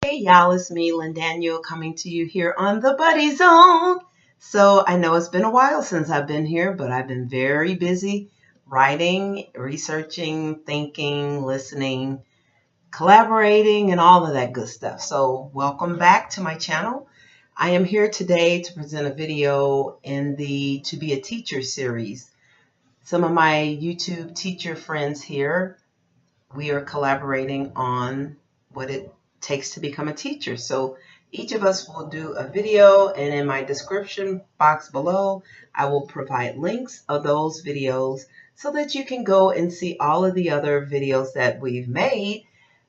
Hey y'all, it's me, Daniel, coming to you here on the Buddy Zone. So I know it's been a while since I've been here, but I've been very busy writing, researching, thinking, listening, collaborating, and all of that good stuff. So welcome back to my channel. I am here today to present a video in the To Be a Teacher series. Some of my YouTube teacher friends here, we are collaborating on what it takes to become a teacher. So each of us will do a video, and in my description box below, I will provide links of those videos so that you can go and see all of the other videos that we've made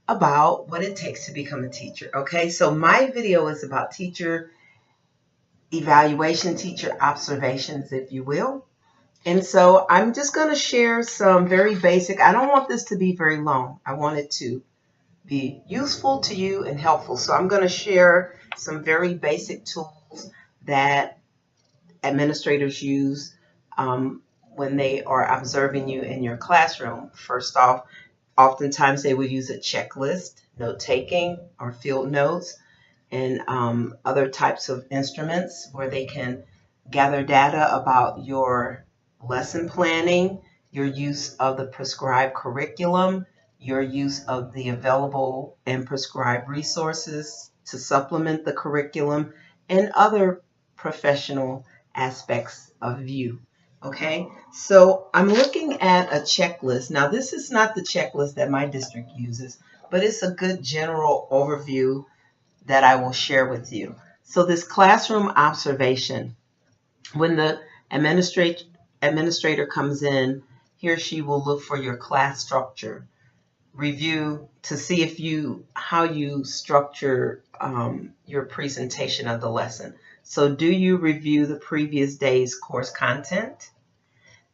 about what it takes to become a teacher. Okay, so my video is about teacher evaluation, teacher observations, if you will. And so I'm just going to share some very basic, I don't want this to be very long. I want it to be useful to you and helpful. So I'm going to share some very basic tools that administrators use when they are observing you in your classroom. First off, oftentimes they will use a checklist, note-taking, or field notes, and other types of instruments where they can gather data about your lesson planning, your use of the prescribed curriculum, your use of the available and prescribed resources to supplement the curriculum, and other professional aspects of you. Okay, so I'm looking at a checklist. Now, this is not the checklist that my district uses, but it's a good general overview that I will share with you. So this classroom observation, when the administrator comes in, he or she will look for your class structure, review to see if how you structure your presentation of the lesson. So do you review the previous day's course content?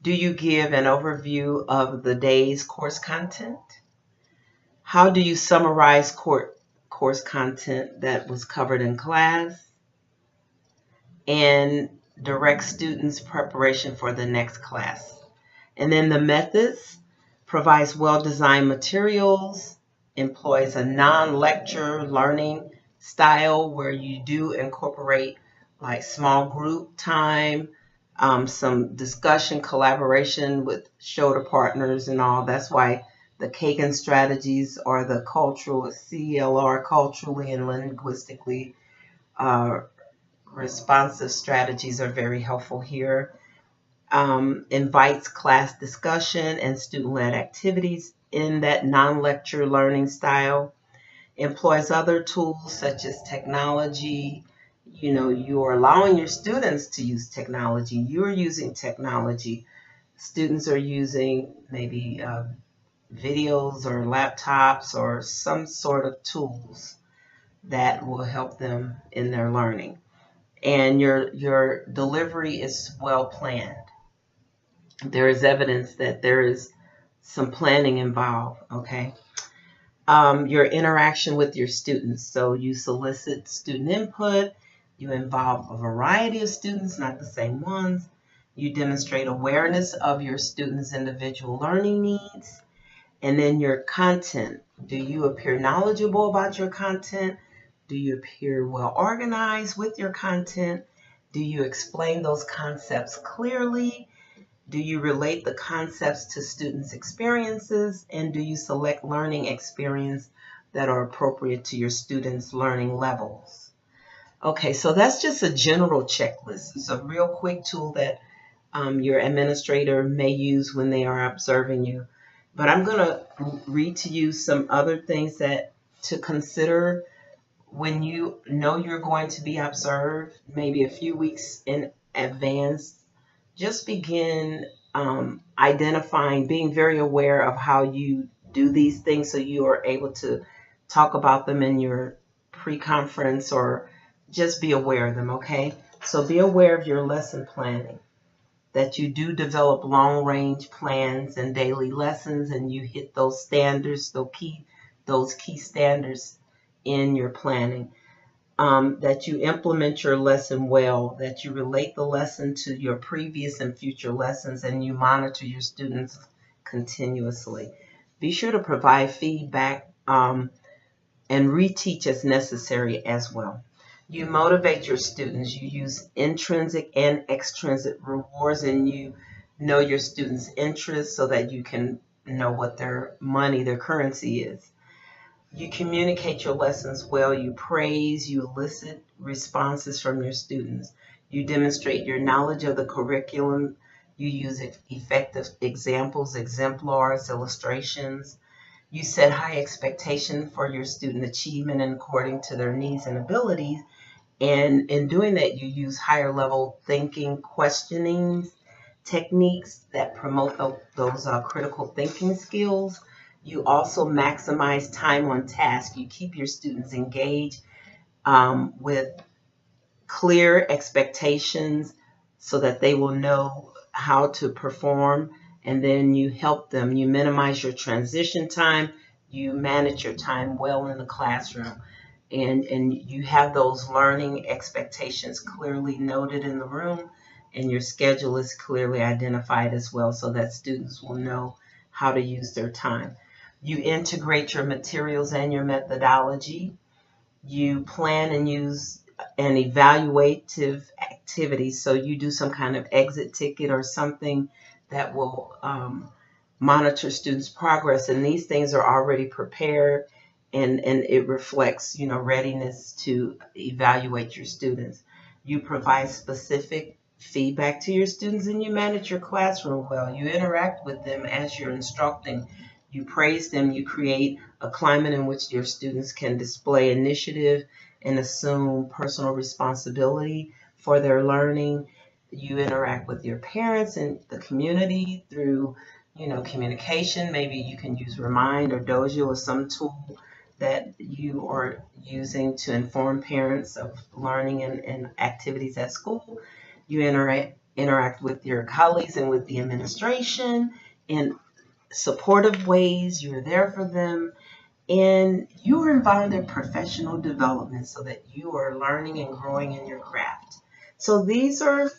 Do you give an overview of the day's course content? How do you summarize course content that was covered in class? And direct students' preparation for the next class. And then the methods: provides well-designed materials, employs a non-lecture learning style where you do incorporate like small group time, some discussion, collaboration with shoulder partners and all. That's why the Kagan strategies or the cultural CLR, culturally and linguistically responsive strategies, are very helpful here. Invites class discussion and student-led activities in that non-lecture learning style. Employs other tools such as technology. You know, you're allowing your students to use technology. You're using technology. Students are using maybe videos or laptops or some sort of tools that will help them in their learning. And your delivery is well planned. There is evidence that there is some planning involved, okay? Your interaction with your students. So you solicit student input. You involve a variety of students, not the same ones. You demonstrate awareness of your students' individual learning needs. And then your content. Do you appear knowledgeable about your content? Do you appear well organized with your content? Do you explain those concepts clearly? Do you relate the concepts to students' experiences? And do you select learning experience that are appropriate to your students' learning levels? Okay, so that's just a general checklist. It's a real quick tool that your administrator may use when they are observing you. But I'm going to read to you some other things that to consider when you know you're going to be observed, maybe a few weeks in advance. Just begin identifying, being very aware of how you do these things so you are able to talk about them in your pre-conference, or just be aware of them, okay? So be aware of your lesson planning, that you do develop long-range plans and daily lessons, and you hit those standards, those key standards in your planning. That you implement your lesson well, that you relate the lesson to your previous and future lessons, and you monitor your students continuously. Be sure to provide feedback and reteach as necessary as well. You motivate your students. You use intrinsic and extrinsic rewards, and you know your students' interests so that you can know what their money, their currency is. You communicate your lessons well. You praise, you elicit responses from your students. You demonstrate your knowledge of the curriculum. You use effective examples, exemplars, illustrations. You set high expectations for your student achievement and according to their needs and abilities. And in doing that, you use higher level thinking, questioning techniques that promote those critical thinking skills. You also maximize time on task. You keep your students engaged with clear expectations so that they will know how to perform, and then you help them. You minimize your transition time. You manage your time well in the classroom, and you have those learning expectations clearly noted in the room, and your schedule is clearly identified as well so that students will know how to use their time. You integrate your materials and your methodology. You plan and use an evaluative activity. So you do some kind of exit ticket or something that will monitor students' progress. And these things are already prepared, and it reflects, readiness to evaluate your students. You provide specific feedback to your students, and you manage your classroom well. You interact with them as you're instructing. You praise them. You create a climate in which your students can display initiative and assume personal responsibility for their learning. You interact with your parents and the community through, communication. Maybe you can use Remind or Dojo or some tool that you are using to inform parents of learning and activities at school. You interact with your colleagues and with the administration in supportive ways. You're there for them, and you are involved in professional development so that you are learning and growing in your craft. So these are,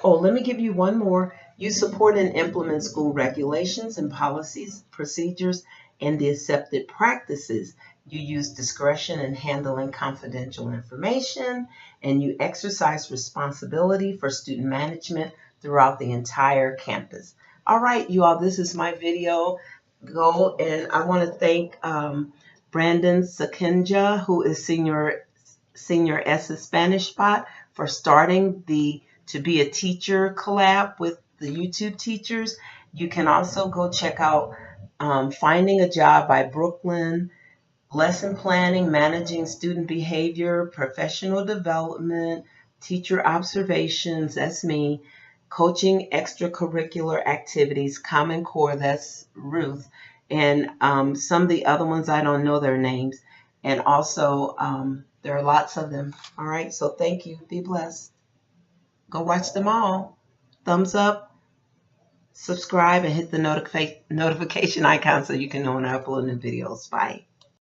let me give you one more. You support and implement school regulations and policies, procedures, and the accepted practices. You use discretion in handling confidential information, and you exercise responsibility for student management throughout the entire campus. All right, you all, this is my video. Go, and I want to thank Brandon Sakinja, who is Senior S's Spanish Spot, for starting the To Be a Teacher collab with the YouTube teachers. You can also go check out Finding a Job by Brooklyn, Lesson Planning, Managing Student Behavior, Professional Development, Teacher Observations, that's me, Coaching Extracurricular Activities, Common Core, that's Ruth, and some of the other ones, I don't know their names, and also there are lots of them. All right, so thank you. Be blessed. Go watch them all. Thumbs up, subscribe, and hit the notification icon so you can know when I upload new videos. Bye.